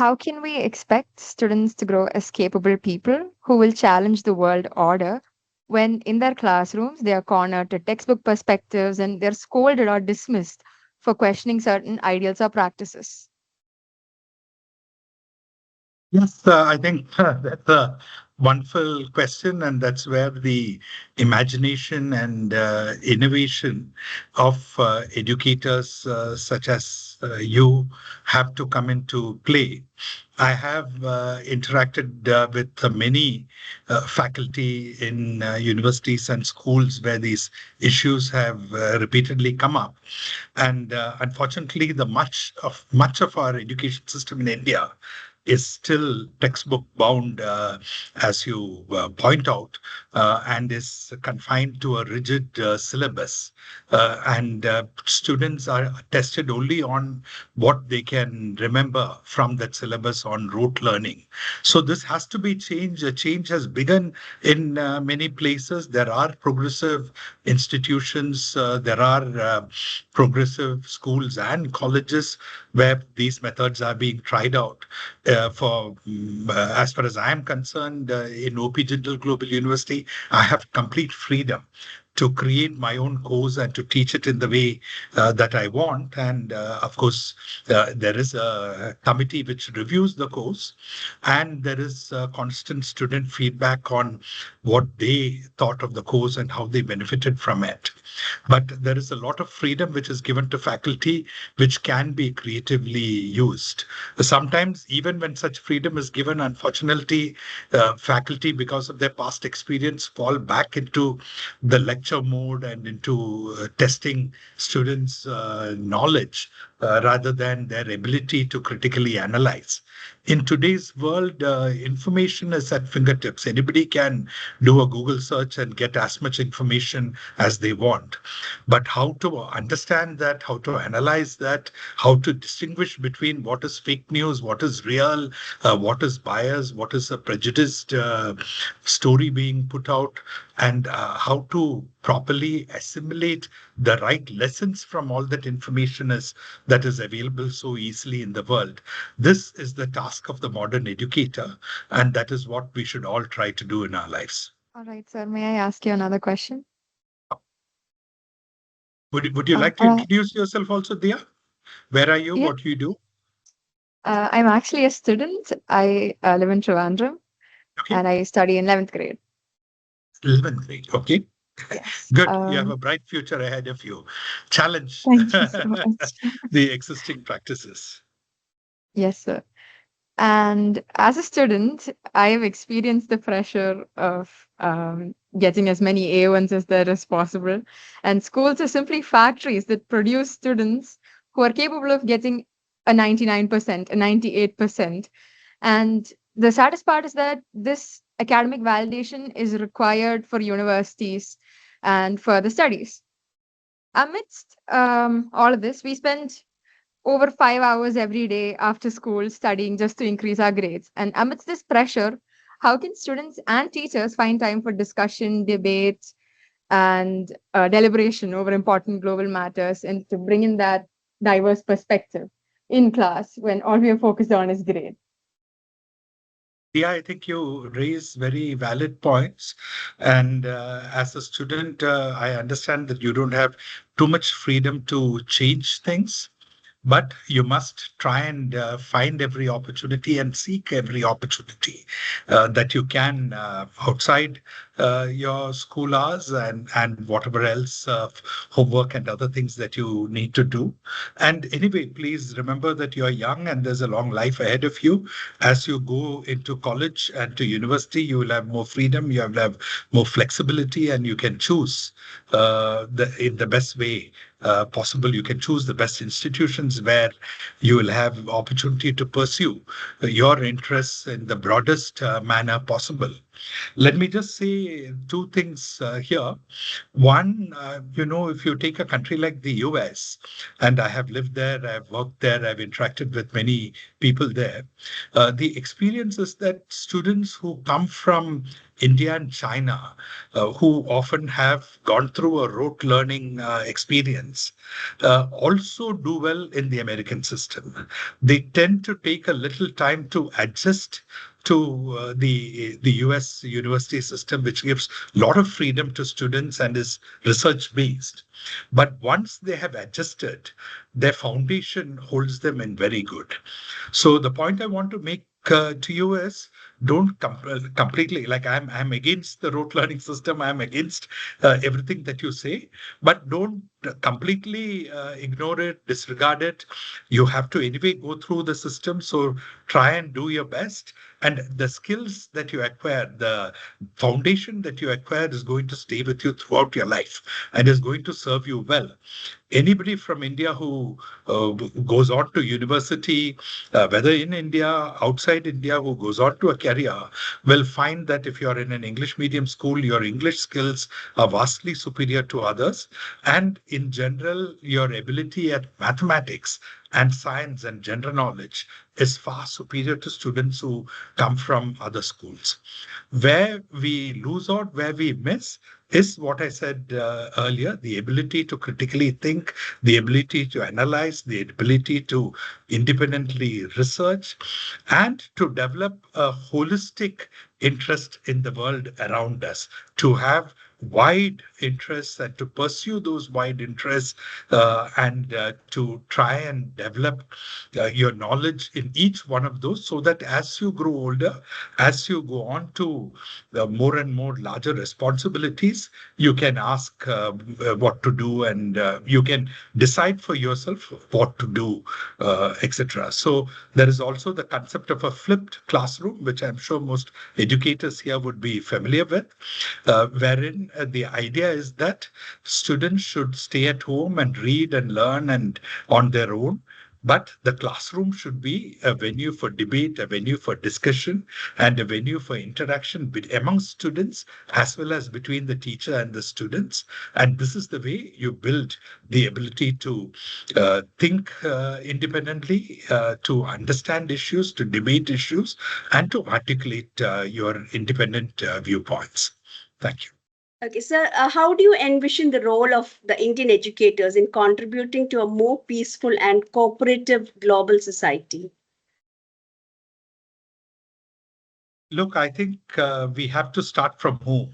how can we expect students to grow as capable people who will challenge the world order when in their classrooms they are cornered to textbook perspectives and they're scolded or dismissed for questioning certain ideals or practices? Yes, I think that's a wonderful question, and that's where the imagination and innovation of educators such as you have to come into play. I have interacted with many faculty in universities and schools where these issues have repeatedly come up, and unfortunately, the much of our education system in India is still textbook bound, as you point out, and is confined to a rigid syllabus. And students are tested only on what they can remember from that syllabus on rote learning. So this has to be changed. A change has begun in many places. There are progressive institutions, there are progressive schools and colleges where these methods are being tried out. As far as I am concerned, in OP Jindal Global University, I have complete freedom to create my own course and to teach it in the way that I want. And of course, there is a committee which reviews the course, and there is constant student feedback on what they thought of the course and how they benefited from it. But there is a lot of freedom which is given to faculty, which can be creatively used. Sometimes, even when such freedom is given, unfortunately, faculty, because of their past experience, fall back into the lecture mode and into testing students' knowledge rather than their ability to critically analyze. In today's world, information is at fingertips. Anybody can do a Google search and get as much information as they want. But how to understand that, how to analyze that, how to distinguish between what is fake news, what is real, what is bias, what is a prejudiced story being put out, and how to properly assimilate the right lessons from all that information that is available so easily in the world. This is the task of the modern educator, and that is what we should all try to do in our lives. All right, sir. May I ask you another question? Would you Uh, like to uh, introduce yourself also, Dia? Where are you? yeah, What do you do? I'm actually a student. I live in Trivandrum Okay, and I study in 11th grade. 11th grade. Okay, Yes. good. You have a bright future ahead of you. Challenge Thank you so much. the existing practices. Yes, sir. And as a student, I have experienced the pressure of getting as many A1s as there is possible. And schools are simply factories that produce students who are capable of getting a 99%, a 98%. And the saddest part is that this academic validation is required for universities and further studies. Amidst all of this, we spend over 5 hours every day after school studying just to increase our grades. And amidst this pressure, how can students and teachers find time for discussion, debate, and deliberation over important global matters and to bring in that diverse perspective in class when all we are focused on is grade? Yeah, I think you raise very valid points. And as a student, I understand that you don't have too much freedom to change things. But you must try and find every opportunity and seek every opportunity that you can outside your school hours and whatever else homework and other things that you need to do. And anyway, please remember that you're young and there's a long life ahead of you. As you go into college and to university, you will have more freedom, you will have more flexibility, and you can choose in the best way possible. You can choose the best institutions where you will have opportunity to pursue your interests in the broadest manner possible. Let me just say two things here. One, if you take a country like the US, and I have lived there, I've worked there, I've interacted with many people there, the experience is that students who come from India and China, who often have gone through a rote learning experience, also do well in the American system. They tend to take a little time to adjust to the US university system, which gives a lot of freedom to students and is research based. But once they have adjusted, their foundation holds them in very good. So the point I want to make to you is don't completely, like I'm against the rote learning system. I'm against everything that you say, but don't completely ignore it, disregard it. You have to anyway go through the system. So try and do your best. And the skills that you acquire, the foundation that you acquire is going to stay with you throughout your life and is going to serve you well. Anybody from India who goes on to university, whether in India, outside India, who goes on to a career, will find that if you're in an English medium school, your English skills are vastly superior to others. And in general, your ability at mathematics and science and general knowledge is far superior to students who come from other schools. Where we lose out, where we miss, is what I said earlier, the ability to critically think, the ability to analyze, the ability to independently research, and to develop a holistic interest in the world around us, to have wide interests and to pursue those wide interests and to try and develop your knowledge in each one of those so that as you grow older, as you go on to more and more larger responsibilities, you can ask what to do and you can decide for yourself what to do, etc. So there is also the concept of a flipped classroom, which I'm sure most educators here would be familiar with, wherein the idea is that students should stay at home and read and learn and on their own. But the classroom should be a venue for debate, a venue for discussion, and a venue for interaction among students as well as between the teacher and the students. And this is the way you build the ability to think independently, to understand issues, to debate issues, and to articulate your independent viewpoints. Thank you. Okay, sir, how do you envision the role of the Indian educators in contributing to a more peaceful and cooperative global society? Look, I think we have to start from home.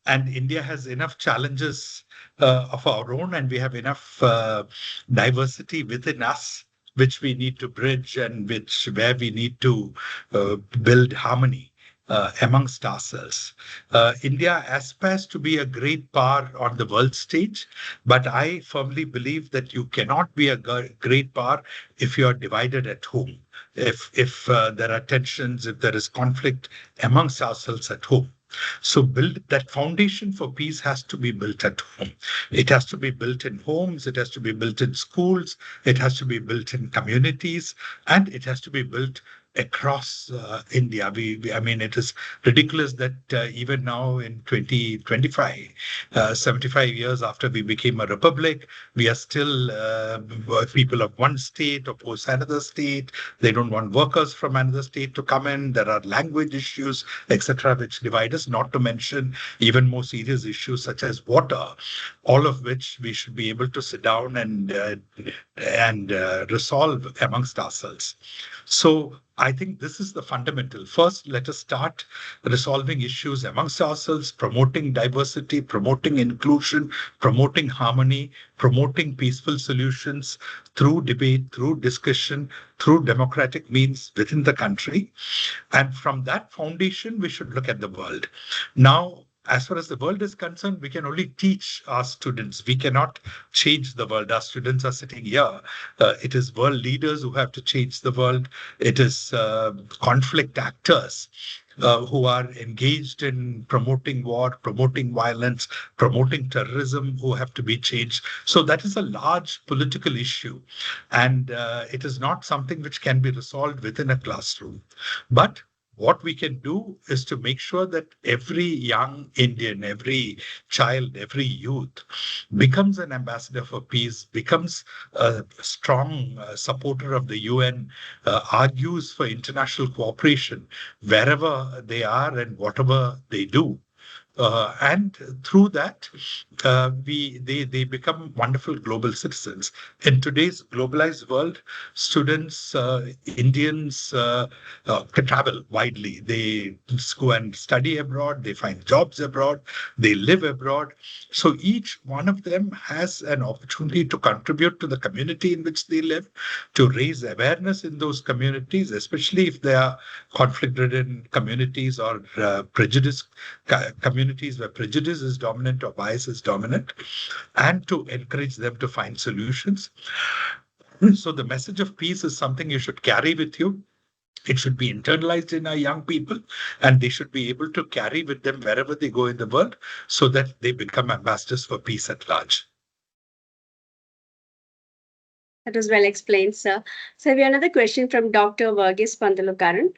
And India has enough challenges of our own, and we have enough diversity within us, which we need to bridge and where we need to build harmony amongst ourselves. India aspires to be a great power on the world stage, but I firmly believe that you cannot be a great power if you are divided at home. If there are tensions, if there is conflict amongst ourselves at home. So build that foundation for peace has to be built at home. It has to be built in homes. It has to be built in schools. It has to be built in communities, and it has to be built across India. I mean, it is ridiculous that even now in 2025, 75 years after we became a republic, we are still people of one state oppose another state. They don't want workers from another state to come in. There are language issues, etc., which divide us, not to mention even more serious issues such as water, all of which we should be able to sit down and resolve amongst ourselves. So I think this is the fundamental. First, let us start resolving issues amongst ourselves, promoting diversity, promoting inclusion, promoting harmony, promoting peaceful solutions through debate, through discussion, through democratic means within the country. And from that foundation, we should look at the world. Now, as far as the world is concerned, we can only teach our students. We cannot change the world. Our students are sitting here. It is world leaders who have to change the world. It is conflict actors who are engaged in promoting war, promoting violence, promoting terrorism, who have to be changed. So that is a large political issue. And it is not something which can be resolved within a classroom. But what we can do is to make sure that every young Indian, every child, every youth becomes an ambassador for peace, becomes a strong supporter of the UN, argues for international cooperation wherever they are and whatever they do. And through that, they become wonderful global citizens. In today's globalized world, students, Indians, can travel widely. They go and study abroad. They find jobs abroad. They live abroad. So each one of them has an opportunity to contribute to the community in which they live, to raise awareness in those communities, especially if they are conflict-ridden communities or prejudice communities where prejudice is dominant or bias is dominant, and to encourage them to find solutions. So the message of peace is something you should carry with you. It should be internalized in our young people, and they should be able to carry with them wherever they go in the world so that they become ambassadors for peace at large. That was well explained, sir. So we have another question from Dr. Varghese Pandalukaran.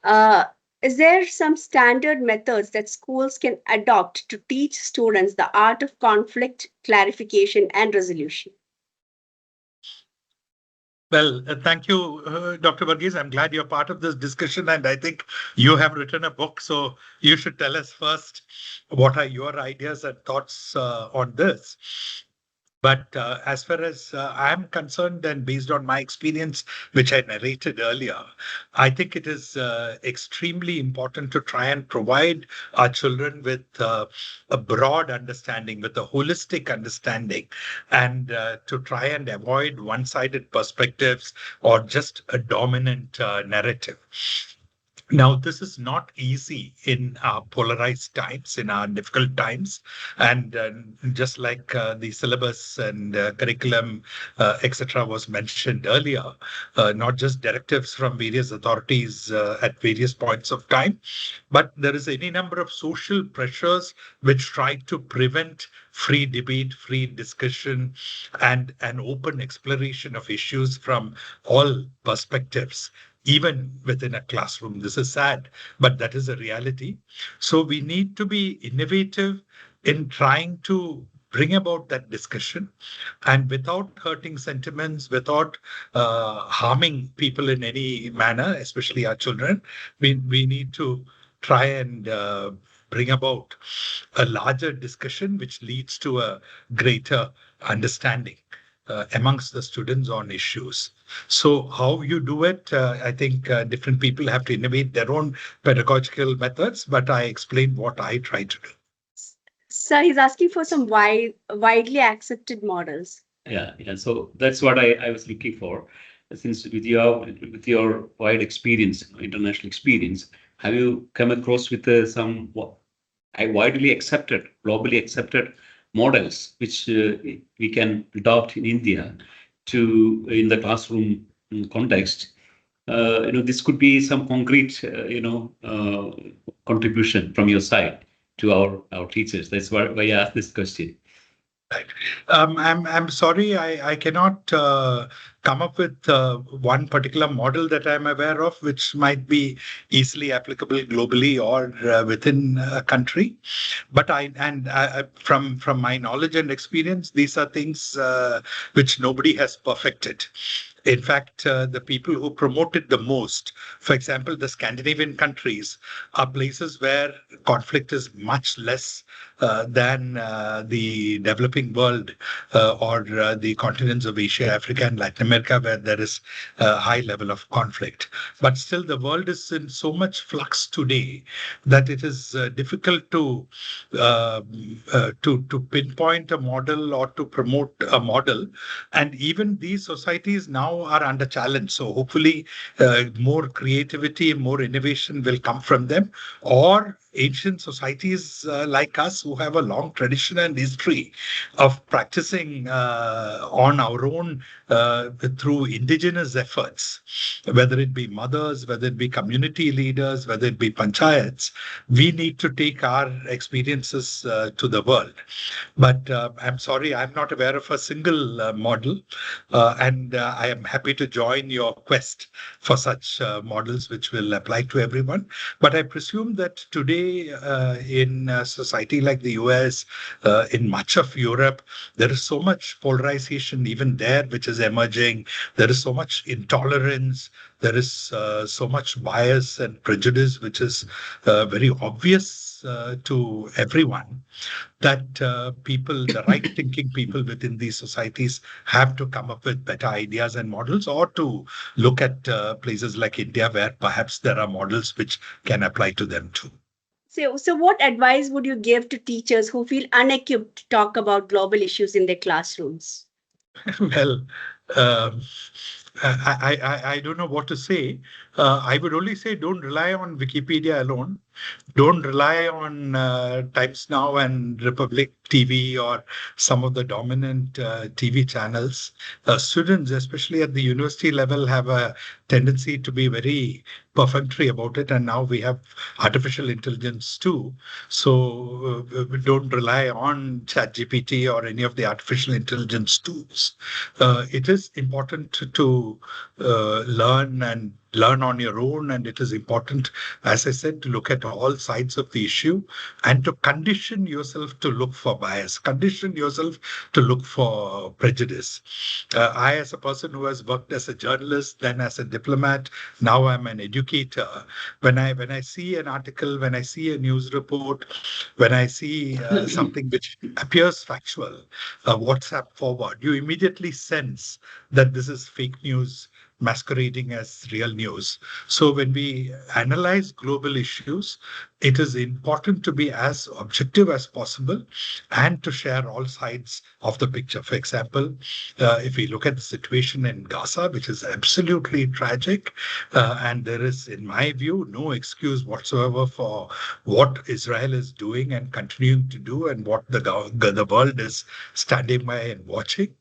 Uh, is there some standard methods that schools can adopt to teach students the art of conflict clarification and resolution? Well, thank you, Dr. Varghese. I'm glad you're part of this discussion, and I think you have written a book, so you should tell us first what are your ideas and thoughts on this. But as far as I'm concerned, and based on my experience, which I narrated earlier, I think it is extremely important to try and provide our children with a broad understanding, with a holistic understanding, and to try and avoid one-sided perspectives or just a dominant narrative. Now, this is not easy in our polarized times, in our difficult times. And just like the syllabus and curriculum, etc., was mentioned earlier, not just directives from various authorities at various points of time, but there is any number of social pressures which try to prevent free debate, free discussion, and an open exploration of issues from all perspectives, even within a classroom. This is sad, but that is a reality. So we need to be innovative in trying to bring about that discussion, and without hurting sentiments, without harming people in any manner, especially our children, we need to try and bring about a larger discussion which leads to a greater understanding amongst the students on issues. So how you do it, I think different people have to innovate their own pedagogical methods, but I explained what I try to do. So he's asking for some widely accepted models. Yeah. So that's what I was looking for. Since with your wide experience, international experience, have you come across with some widely accepted, globally accepted models which we can adopt in India to in the classroom context? This could be some concrete, contribution from your side to our teachers. That's why I asked this question. Right. I'm sorry, I cannot come up with one particular model that I'm aware of, which might be easily applicable globally or within a country. But from my knowledge and experience, these are things which nobody has perfected. In fact, the people who promote it the most, for example, the Scandinavian countries, are places where conflict is much less than the developing world or the continents of Asia, Africa, and Latin America, where there is a high level of conflict. But still, the world is in so much flux today that it is difficult to pinpoint a model or to promote a model. And even these societies now are under challenge. So hopefully more creativity, more innovation will come from them. Or ancient societies like us who have a long tradition and history of practicing on our own through indigenous efforts, whether it be mothers, whether it be community leaders, whether it be panchayats. We need to take our experiences to the world. But I'm sorry, I'm not aware of a single model, and I am happy to join your quest for such models which will apply to everyone. But I presume that today, in a society like the US, in much of Europe, there is so much polarization even there, which is emerging. There is so much intolerance. There is so much bias and prejudice, which is very obvious to everyone, that people, the right thinking people within these societies, have to come up with better ideas and models, or to look at places like India, where perhaps there are models which can apply to them too. So what advice would you give to teachers who feel unequipped to talk about global issues in their classrooms? Well, um, I don't know what to say. I would only say don't rely on Wikipedia alone. Don't rely on Times Now and Republic TV or some of the dominant TV channels. Students, especially at the university level, have a tendency to be very perfunctory about it. And now we have artificial intelligence too. So we don't rely on ChatGPT or any of the artificial intelligence tools. It is important to learn on your own, and it is important, as I said, to look at all sides of the issue and to condition yourself to look for bias, condition yourself to look for prejudice. I, as a person who has worked as a journalist, then as a diplomat, now I'm an educator. When I see an article, when I see a news report, when I see something which appears factual, WhatsApp forward, you immediately sense that this is fake news masquerading as real news. So when we analyze global issues, it is important to be as objective as possible and to share all sides of the picture. For example, if we look at the situation in Gaza, which is absolutely tragic, and there is, in my view, no excuse whatsoever for what Israel is doing and continuing to do, and what the world is standing by and watching.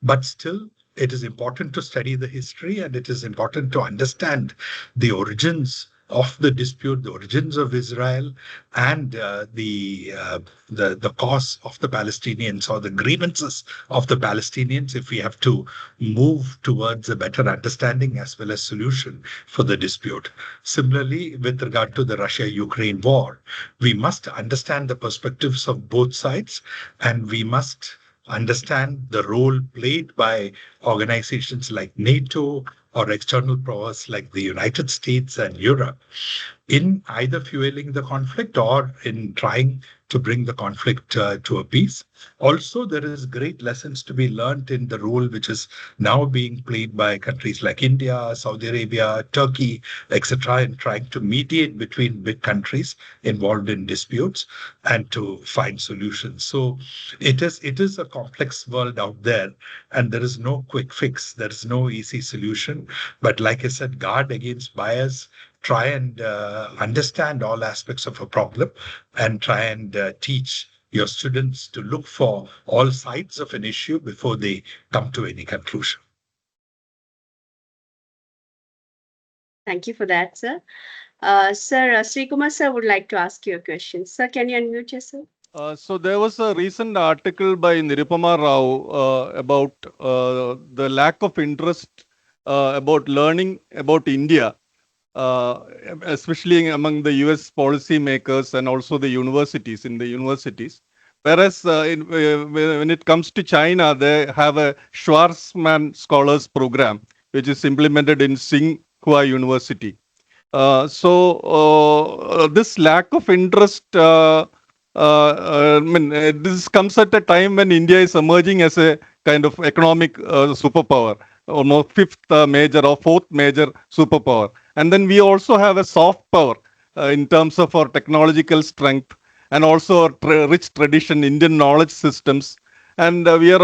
But still, it is important to study the history, and it is important to understand the origins of the dispute, the origins of Israel, and the cause of the Palestinians, or the grievances of the Palestinians, if we have to move towards a better understanding as well as solution for the dispute. Similarly, with regard to the Russia-Ukraine war, we must understand the perspectives of both sides, and we must understand the role played by organizations like NATO or external powers like the United States and Europe in either fueling the conflict or in trying to bring the conflict to a peace. Also, there is great lessons to be learned in the role which is now being played by countries like India, Saudi Arabia, Turkey, etc., in trying to mediate between big countries involved in disputes and to find solutions. So it is a complex world out there, and there is no quick fix. There is no easy solution. But like I said, guard against bias, try and understand all aspects of a problem, and try and teach your students to look for all sides of an issue before they come to any conclusion. Thank you for that, sir. Sir, Sri Kumar sir would like to ask you a question. Sir, can you unmute yourself? So there was a recent article by Nirupama Rao about the lack of interest about learning about India, especially among the US policymakers and also the universities, in the universities. Whereas when it comes to China, they have a Schwarzman Scholars Program, which is implemented in Tsinghua University. This lack of interest, this comes at a time when India is emerging as a kind of economic superpower, or no, fifth major or fourth major superpower. And then we also have a soft power in terms of our technological strength, and also our rich tradition, Indian knowledge systems. And we have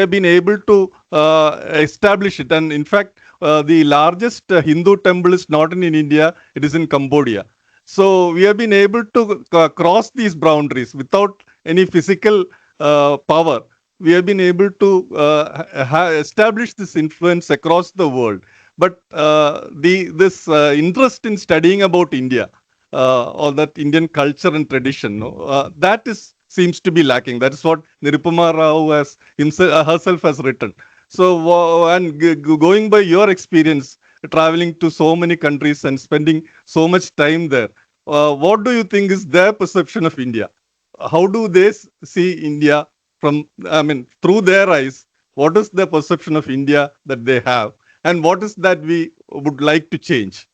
been able to establish it. And in fact, the largest Hindu temple is not in India; it is in Cambodia. So we have been able to cross these boundaries without any physical power. We have been able to establish this influence across the world. But this interest in studying about India, or that Indian culture and tradition, no, that is seems to be lacking. That is what Nirupama Rao has herself has written. So, going by your experience, traveling to so many countries and spending so much time there, what do you think is their perception of India? How do they see India from, I mean, through their eyes? What is the perception of India that they have? And what is that we would like to change?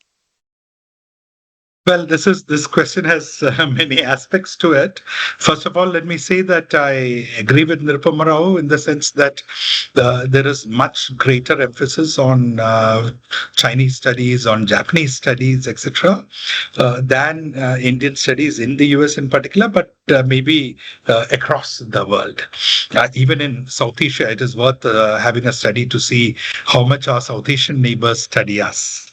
Well, this question has many aspects to it. First of all, let me say that I agree with Nirupama Rao in the sense that there is much greater emphasis on Chinese studies, on Japanese studies, etc., than Indian studies in the US in particular, but maybe across the world. Even in South Asia, it is worth having a study to see how much our South Asian neighbors study us.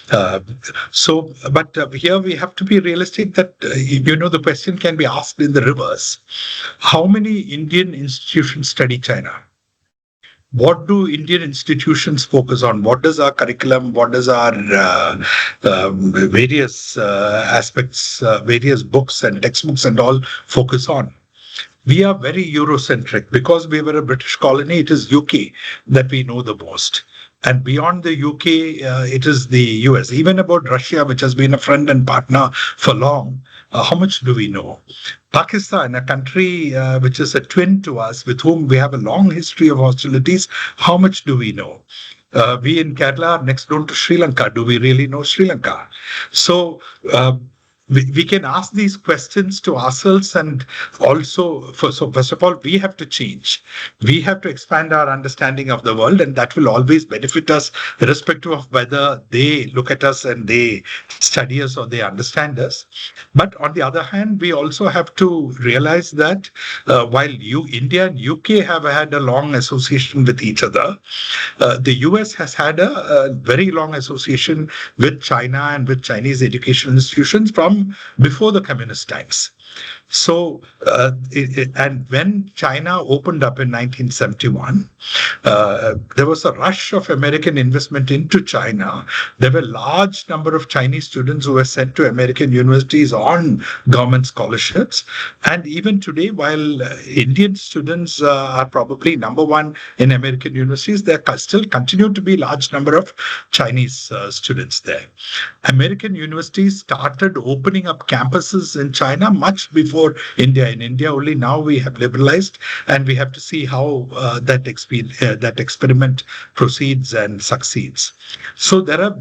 But here we have to be realistic that, the question can be asked in the reverse. How many Indian institutions study China? What do Indian institutions focus on? What does our curriculum, what does our various aspects, various books and textbooks and all focus on? We are very Eurocentric. Because we were a British colony, it is UK that we know the most. And beyond the UK, it is the US. Even about Russia, which has been a friend and partner for long, how much do we know? Pakistan, a country which is a twin to us, with whom we have a long history of hostilities, how much do we know? We in Kerala are next door to Sri Lanka. Do we really know Sri Lanka? So we can ask these questions to ourselves, and also, first of all, we have to change. We have to expand our understanding of the world, and that will always benefit us, irrespective of whether they look at us and they study us or they understand us. But on the other hand, we also have to realize that while India and UK have had a long association with each other, the US has had a very long association with China and with Chinese educational institutions from before the communist times. So, and when China opened up in 1971, there was a rush of American investment into China. There were a large number of Chinese students who were sent to American universities on government scholarships. And even today, while Indian students are probably number one in American universities, there still continue to be large number of Chinese students there. American universities started opening up campuses in China much before India. In India, only now we have liberalized, and we have to see how that experiment proceeds and succeeds. So there are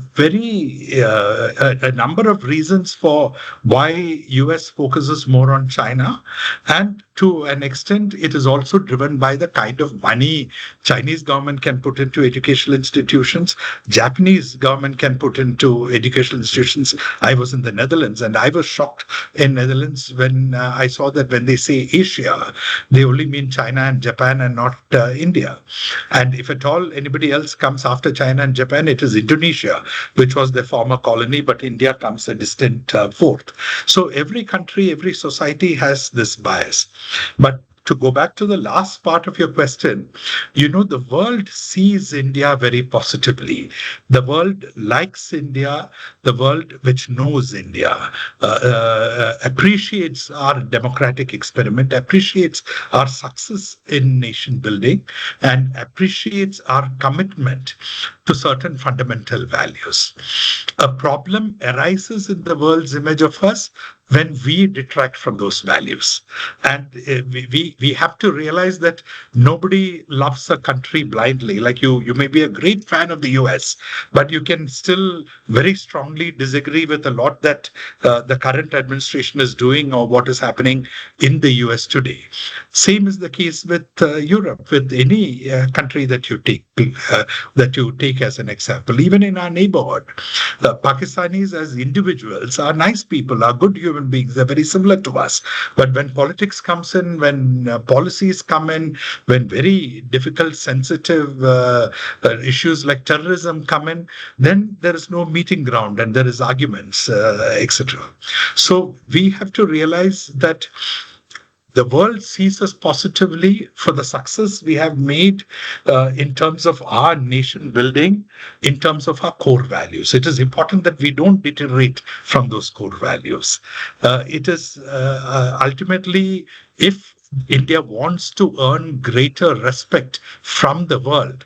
a number of reasons for why US focuses more on China, and to an extent, it is also driven by the kind of money Chinese government can put into educational institutions, Japanese government can put into educational institutions. I was in the Netherlands, and I was shocked in Netherlands when I saw that when they say Asia, they only mean China and Japan and not India. And if at all anybody else comes after China and Japan, it is Indonesia, which was their former colony, but India comes a distant fourth. So every country, every society has this bias. But to go back to the last part of your question, the world sees India very positively. The world likes India. The world which knows India appreciates our democratic experiment, appreciates our success in nation building, and appreciates our commitment to certain fundamental values. A problem arises in the world's image of us when we detract from those values. And we have to realize that nobody loves a country blindly. Like you may be a great fan of the US, but you can still very strongly disagree with a lot that the current administration is doing or what is happening in the US today. Same is the case with Europe, with any country that you take as an example. Even in our neighborhood, Pakistanis as individuals are nice people, are good human human beings. They're very similar to us. But when politics comes in, when policies come in, when very difficult, sensitive issues like terrorism come in, then there is no meeting ground and there is arguments, etc. So we have to realize that the world sees us positively for the success we have made in terms of our nation building, in terms of our core values. It is important that we don't deteriorate from those core values. It is ultimately, if India wants to earn greater respect from the world,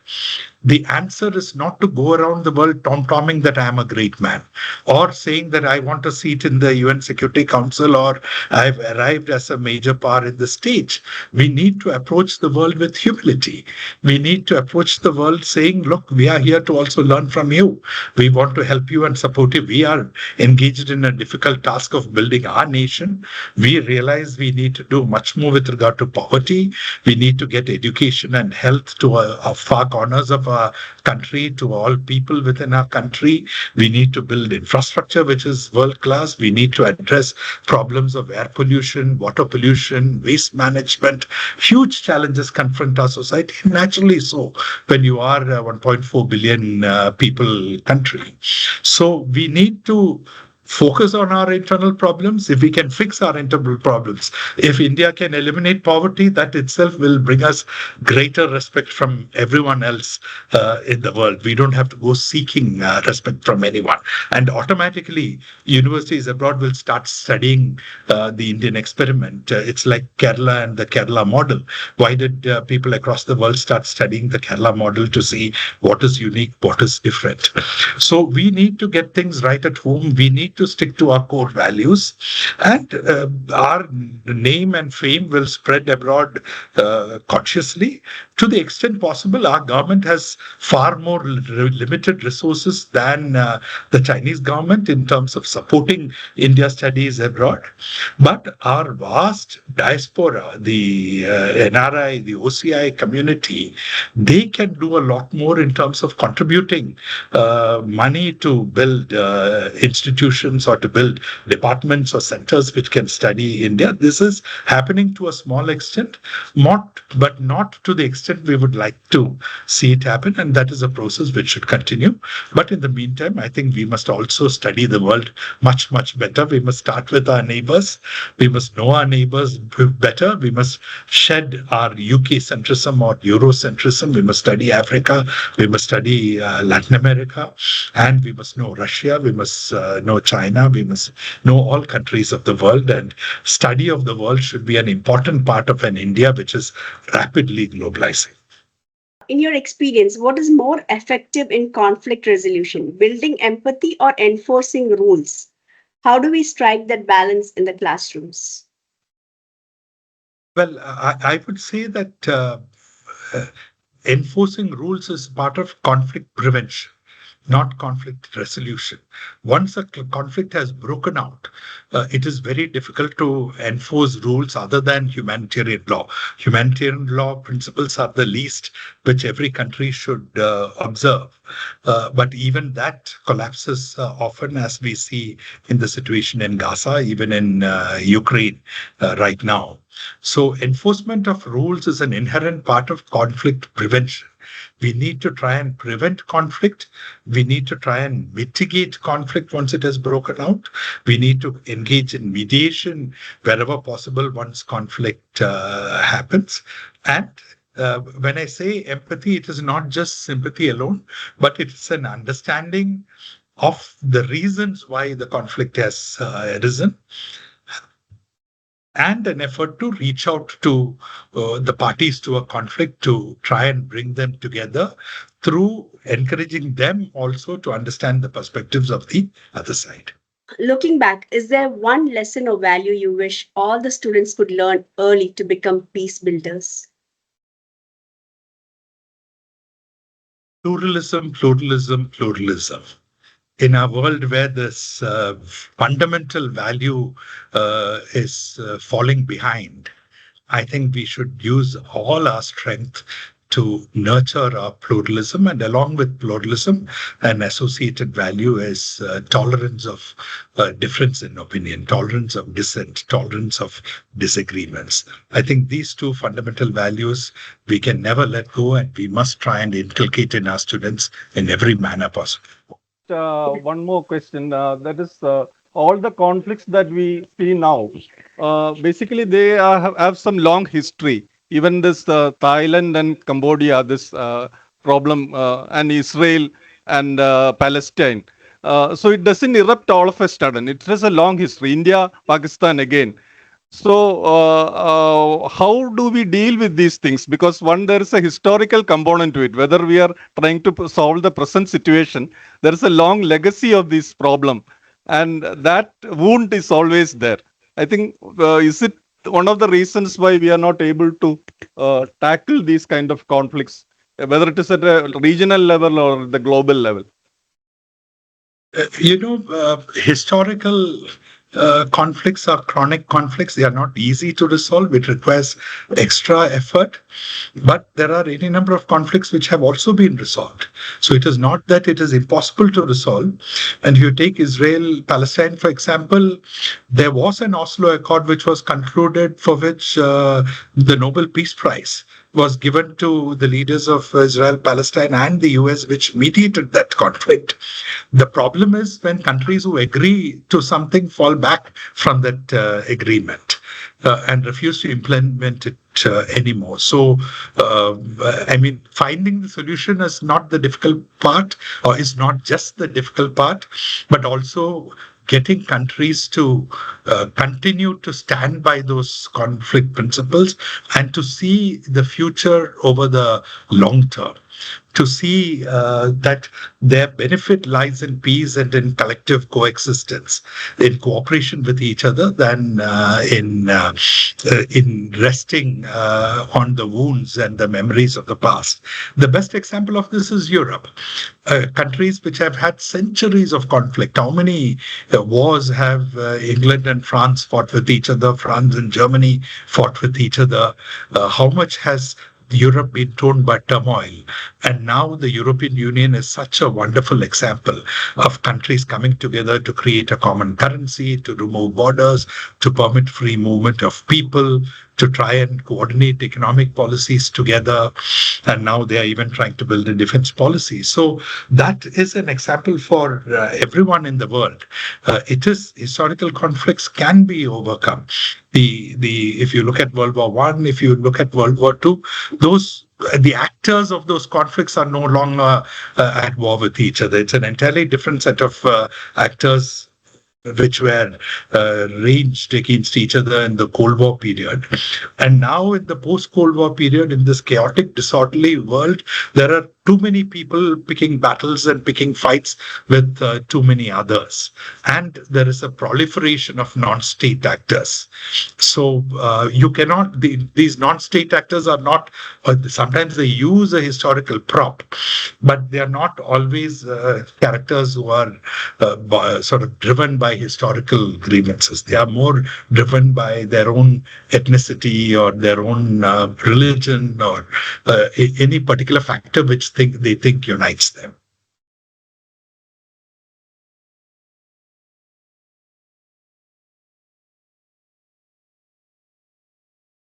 the answer is not to go around the world tom-tomming that I am a great man, or saying that I want a seat in the UN Security Council, or I've arrived as a major power in the stage. We need to approach the world with humility. We need to approach the world saying, look, we are here to also learn from you. We want to help you and support you. We are engaged in a difficult task of building our nation. We realize we need to do much more with regard to poverty. We need to get education and health to far corners of our country, to all people within our country. We need to build infrastructure which is world class. We need to address problems of air pollution, water pollution, waste management. Huge challenges confront our society, naturally so, when you are a 1.4 billion people country. So we need to focus on our internal problems. If we can fix our internal problems, if India can eliminate poverty, that itself will bring us greater respect from everyone else in the world. We don't have to go seeking respect from anyone. And automatically, universities abroad will start studying the Indian experiment. It's like Kerala and the Kerala model. Why did people across the world start studying the Kerala model? To see what is unique, what is different. So we need to get things right at home. We need to stick to our core values, and our name and fame will spread abroad consciously. To the extent possible, our government has far more limited resources than the Chinese government in terms of supporting India's studies abroad. But our vast diaspora, the NRI, the OCI community, they can do a lot more in terms of contributing money to build institutions or to build departments or centers which can study India. This is happening to a small extent, but not to the extent we would like to see it happen. And that is a process which should continue. But in the meantime, I think we must also study the world much, much better. We must start with our neighbors. We must know our neighbors better. We must shed our UK centrism or Eurocentrism. We must study Africa. We must study Latin America. And we must know Russia. We must know China. We must know all countries of the world. And study of the world should be an important part of an India which is rapidly globalizing. In your experience, what is more effective in conflict resolution, building empathy or enforcing rules? How do we strike that balance in the classrooms? Well, I would say that enforcing rules is part of conflict prevention, not conflict resolution. Once a conflict has broken out, it is very difficult to enforce rules other than humanitarian law. Humanitarian law principles are the least which every country should observe. But even that collapses often, as we see in the situation in Gaza, even in Ukraine right now. So enforcement of rules is an inherent part of conflict prevention. We need to try and prevent conflict. We need to try and mitigate conflict once it has broken out. We need to engage in mediation wherever possible once conflict happens. And when I say empathy, it is not just sympathy alone, but it's an understanding of the reasons why the conflict has arisen, and an effort to reach out to the parties to a conflict to try and bring them together through encouraging them also to understand the perspectives of the other side. Looking back, is there one lesson or value you wish all the students could learn early to become peace builders? Pluralism, pluralism, pluralism. In a world where this fundamental value is falling behind, I think we should use all our strength to nurture our pluralism, and along with pluralism, an associated value is tolerance of difference in opinion, tolerance of dissent, tolerance of disagreements. I think these two fundamental values we can never let go, and we must try and inculcate in our students in every manner possible. One more question. That is, all the conflicts that we see now, basically they have some long history. Even this Thailand and Cambodia, this problem, and Israel and Palestine. So it doesn't erupt all of a sudden. It has a long history. India, Pakistan again. So, how do we deal with these things? Because one, there is a historical component to it. Whether we are trying to solve the present situation, there is a long legacy of this problem, and that wound is always there. I think, is it one of the reasons why we are not able to tackle these kind of conflicts, whether it is at a regional level or the global level? Historical conflicts are chronic conflicts. They are not easy to resolve. It requires extra effort. But there are any number of conflicts which have also been resolved. So it is not that it is impossible to resolve. And if you take Israel, Palestine, for example, there was an Oslo Accord which was concluded, for which the Nobel Peace Prize was given to the leaders of Israel, Palestine, and the US, which mediated that conflict. The problem is when countries who agree to something fall back from that agreement and refuse to implement it anymore. So, finding the solution is not the difficult part, or is not just the difficult part, but also getting countries to continue to stand by those conflict principles and to see the future over the long term, to see that their benefit lies in peace and in collective coexistence, in cooperation with each other, than in resting on the wounds and the memories of the past. The best example of this is Europe. Countries which have had centuries of conflict. How many wars have England and France fought with each other? France and Germany fought with each other. How much has Europe been torn by turmoil? And now the European Union is such a wonderful example of countries coming together to create a common currency, to remove borders, to permit free movement of people, to try and coordinate economic policies together. And now they are even trying to build a defense policy. So that is an example for everyone in the world. Historical conflicts can be overcome. If you look at World War I, if you look at World War II, the actors of those conflicts are no longer at war with each other. It's an entirely different set of actors which were ranged against each other in the Cold War period. And now in the post-Cold War period, in this chaotic, disorderly world, there are too many people picking battles and picking fights with too many others. And there is a proliferation of non-state actors. So you cannot, these non-state actors are not, sometimes they use a historical prop, but they are not always characters who are sort of driven by historical grievances. They are more driven by their own ethnicity or their own religion or any particular factor which they think unites them.